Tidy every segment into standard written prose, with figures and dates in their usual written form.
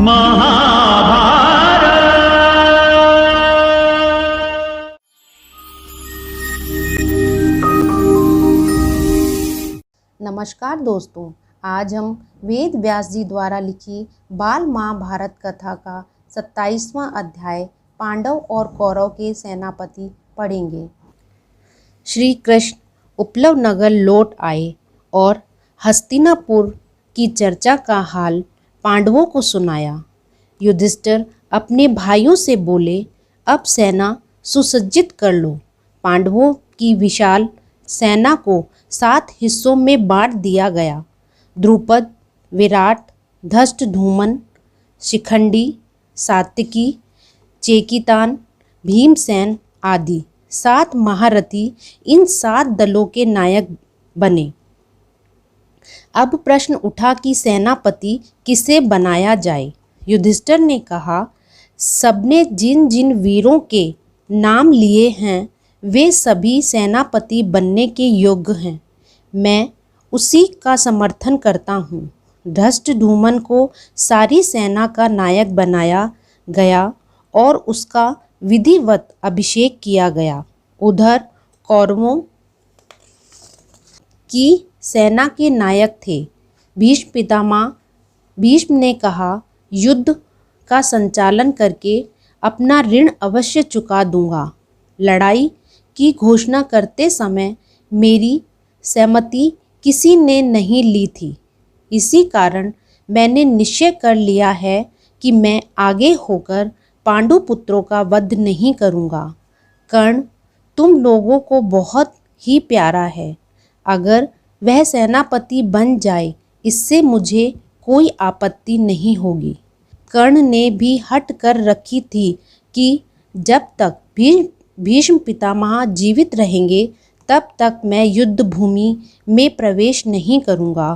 महाभारत। नमस्कार दोस्तों, आज हम वेद व्यास जी द्वारा लिखी बाल महाभारत कथा का 27वां अध्याय पांडव और कौरव के सेनापति पढ़ेंगे। श्री कृष्ण उपलव नगर लौट आए और हस्तिनापुर की चर्चा का हाल पांडवों को सुनाया। युधिष्ठिर अपने भाइयों से बोले, अब सेना सुसज्जित कर लो। पांडवों की विशाल सेना को 7 हिस्सों में बांट दिया गया। द्रुपद, विराट, धृष्टद्युम्न, शिखंडी, सात्यकी, चेकितान, भीमसेन आदि 7 महारथी इन 7 दलों के नायक बने। अब प्रश्न उठा कि सेनापति किसे बनाया जाए। युधिष्ठिर ने कहा, सबने जिन जिन वीरों के नाम लिए हैं वे सभी सेनापति बनने के योग्य हैं। मैं उसी का समर्थन करता हूँ। धृष्टद्युम्न को सारी सेना का नायक बनाया गया और उसका विधिवत अभिषेक किया गया। उधर कौरवों की सेना के नायक थे भीष्म पितामह। भीष्म ने कहा, युद्ध का संचालन करके अपना ऋण अवश्य चुका दूंगा। लड़ाई की घोषणा करते समय मेरी सहमति किसी ने नहीं ली थी। इसी कारण मैंने निश्चय कर लिया है कि मैं आगे होकर पांडु पुत्रों का वध नहीं करूंगा। कर्ण तुम लोगों को बहुत ही प्यारा है। अगर वह सेनापति बन जाए इससे मुझे कोई आपत्ति नहीं होगी। कर्ण ने भी हट कर रखी थी कि जब तक भीष्म पितामह जीवित रहेंगे तब तक मैं युद्ध भूमि में प्रवेश नहीं करूंगा।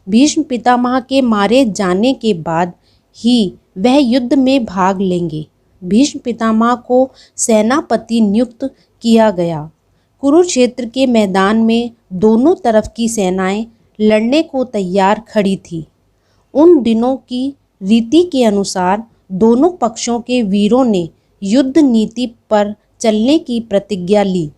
भीष्म पितामह के मारे जाने के बाद ही वह युद्ध में भाग लेंगे। भीष्म पितामह को सेनापति नियुक्त किया गया। कुरुक्षेत्र के मैदान में दोनों तरफ की सेनाएं लड़ने को तैयार खड़ी थी। उन दिनों की रीति के अनुसार दोनों पक्षों के वीरों ने युद्ध नीति पर चलने की प्रतिज्ञा ली।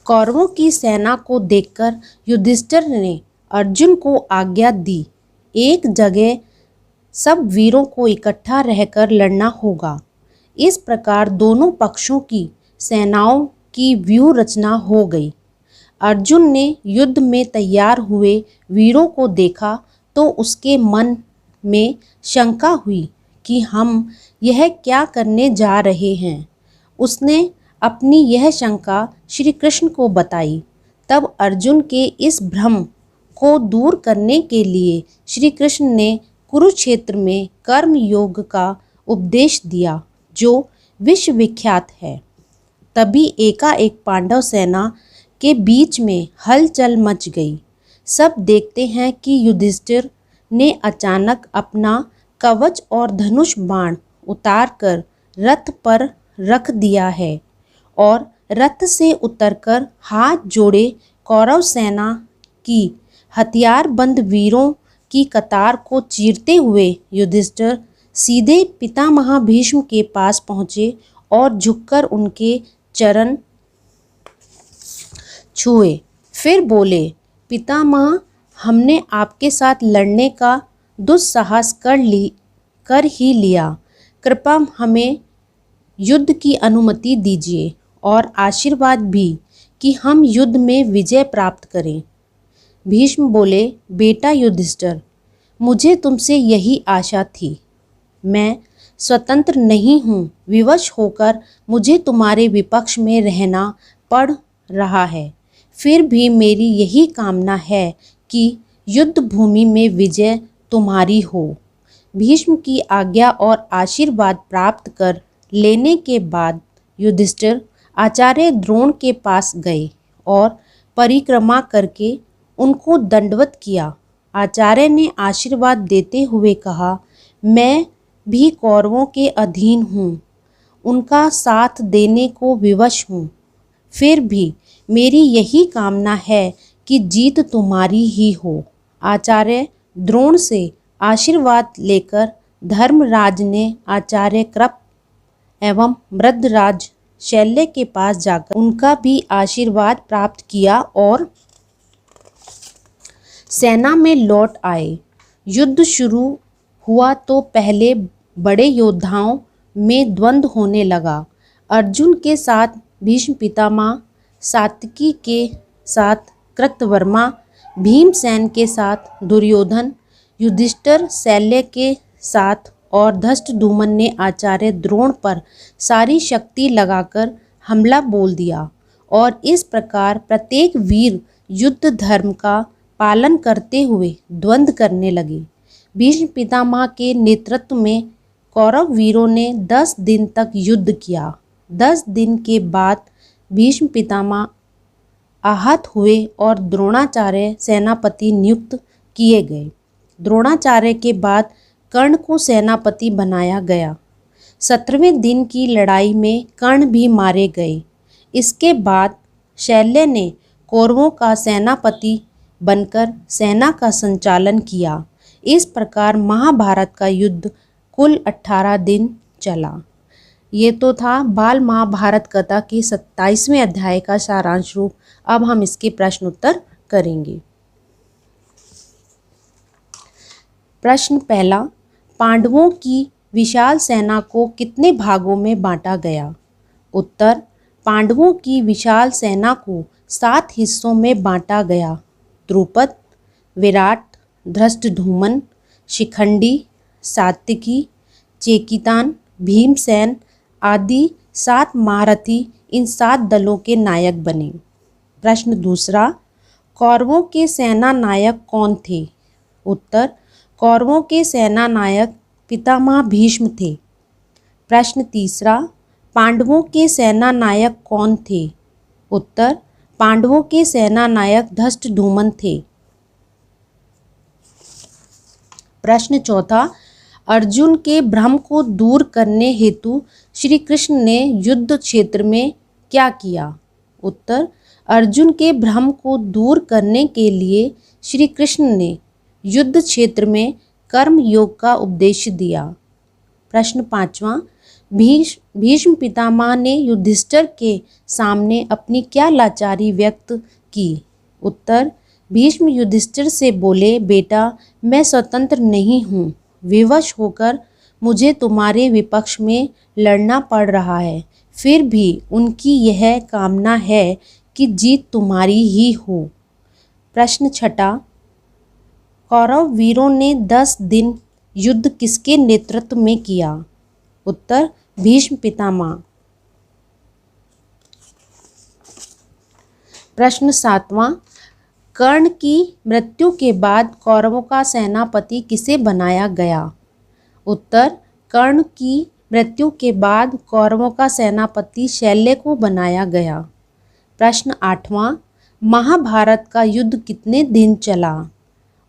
कौरवों की सेना को देखकर युधिष्ठिर ने अर्जुन को आज्ञा दी, एक जगह सब वीरों को इकट्ठा रहकर लड़ना होगा। इस प्रकार दोनों पक्षों की सेनाओं की व्यूह रचना हो गई। अर्जुन ने युद्ध में तैयार हुए वीरों को देखा तो उसके मन में शंका हुई कि हम यह क्या करने जा रहे हैं। उसने अपनी यह शंका श्री कृष्ण को बताई। तब अर्जुन के इस भ्रम को दूर करने के लिए श्री कृष्ण ने कुरुक्षेत्र में कर्म योग का उपदेश दिया जो विश्वविख्यात है। तभी एकाएक पांडव सेना के बीच में हलचल मच गई। सब देखते हैं कि युधिष्ठिर ने अचानक अपना कवच और धनुष बाण उतारकर रथ पर रख दिया है और रथ से उतरकर हाथ जोड़े कौरव सेना की हथियारबंद वीरों की कतार को चीरते हुए युधिष्ठिर सीधे पितामह भीष्म के पास पहुँचे और झुककर उनके चरण छुए। फिर बोले, पितामह, हमने आपके साथ लड़ने का दुस्साहस कर ही लिया। कृपया हमें युद्ध की अनुमति दीजिए और आशीर्वाद भी कि हम युद्ध में विजय प्राप्त करें। भीष्म बोले, बेटा युधिष्ठिर, मुझे तुमसे यही आशा थी। मैं स्वतंत्र नहीं हूँ। विवश होकर मुझे तुम्हारे विपक्ष में रहना पड़ रहा है। फिर भी मेरी यही कामना है कि युद्ध भूमि में विजय तुम्हारी हो। भीष्म की आज्ञा और आशीर्वाद प्राप्त कर लेने के बाद युधिष्ठिर आचार्य द्रोण के पास गए और परिक्रमा करके उनको दंडवत किया। आचार्य ने आशीर्वाद देते हुए कहा, मैं भी कौरवों के अधीन हूँ, उनका साथ देने को विवश हूँ। फिर भी मेरी यही कामना है कि जीत तुम्हारी ही हो। आचार्य द्रोण से आशीर्वाद लेकर धर्मराज ने आचार्य कृप एवं मृद्धराज शल्य के पास जाकर उनका भी आशीर्वाद प्राप्त किया और सेना में लौट आए। युद्ध शुरू हुआ तो पहले बड़े योद्धाओं में द्वंद्व होने लगा। अर्जुन के साथ भीष्म पितामह, सात्यकी के साथ कृतवर्मा, भीमसेन के साथ दुर्योधन, युधिष्ठिर शल्य के साथ और धृष्टद्युम्न ने आचार्य द्रोण पर सारी शक्ति लगाकर हमला बोल दिया और इस प्रकार प्रत्येक वीर युद्ध धर्म का पालन करते हुए द्वंद्व करने लगे। भीष्म पितामह के नेतृत्व में कौरव वीरों ने 10 दिन तक युद्ध किया। 10 दिन के बाद भीष्म पितामह आहत हुए और द्रोणाचार्य सेनापति नियुक्त किए गए। द्रोणाचार्य के बाद कर्ण को सेनापति बनाया गया। 17वें दिन की लड़ाई में कर्ण भी मारे गए। इसके बाद शल्य ने कौरवों का सेनापति बनकर सेना का संचालन किया। इस प्रकार महाभारत का युद्ध कुल 18 दिन चला। ये तो था बाल महाभारत कथा के 27वें अध्याय का सारांश रूप। अब हम इसके प्रश्न उत्तर करेंगे। प्रश्न पहला, पांडवों की विशाल सेना को कितने भागों में बांटा गया? उत्तर, पांडवों की विशाल सेना को 7 हिस्सों में बांटा गया। द्रुपद, विराट, धृष्टद्युम्न, शिखंडी, सात्यकी, चेकितान, भीमसेन आदि 7 महारथी इन 7 दलों के नायक बने। प्रश्न दूसरा, कौरवों के सेना नायक कौन थे? उत्तर, कौरवों के सेना नायक पितामह भीष्म थे। प्रश्न तीसरा, पांडवों के सेना नायक कौन थे? उत्तर, पांडवों के सेना नायक धृष्टद्युम्न थे। प्रश्न चौथा, अर्जुन के भ्रम को दूर करने हेतु श्री कृष्ण ने युद्ध क्षेत्र में क्या किया? उत्तर, अर्जुन के भ्रम को दूर करने के लिए श्री कृष्ण ने युद्ध क्षेत्र में कर्म योग का उपदेश दिया। प्रश्न पांचवा, भीष्म पितामह ने युधिष्ठिर के सामने अपनी क्या लाचारी व्यक्त की? उत्तर, भीष्म युधिष्ठिर से बोले, बेटा मैं स्वतंत्र नहीं हूँ, विवश होकर मुझे तुम्हारे विपक्ष में लड़ना पड़ रहा है। फिर भी उनकी यह कामना है कि जीत तुम्हारी ही हो। प्रश्न छठा, कौरव वीरों ने 10 दिन युद्ध किसके नेतृत्व में किया? उत्तर, भीष्म पितामह। प्रश्न सातवां, कर्ण की मृत्यु के बाद कौरवों का सेनापति किसे बनाया गया? उत्तर, कर्ण की मृत्यु के बाद कौरवों का सेनापति शल्य को बनाया गया। प्रश्न आठवां, महाभारत का युद्ध कितने दिन चला?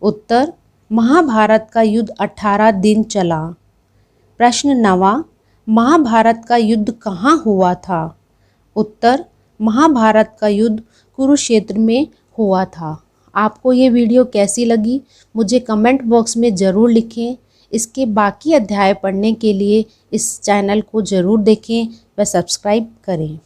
उत्तर, महाभारत का युद्ध 18 दिन चला। प्रश्न नवा, महाभारत का युद्ध कहाँ हुआ था? उत्तर, महाभारत का युद्ध कुरुक्षेत्र में हुआ था। आपको ये वीडियो कैसी लगी मुझे कमेंट बॉक्स में ज़रूर लिखें। इसके बाकी अध्याय पढ़ने के लिए इस चैनल को ज़रूर देखें व सब्सक्राइब करें।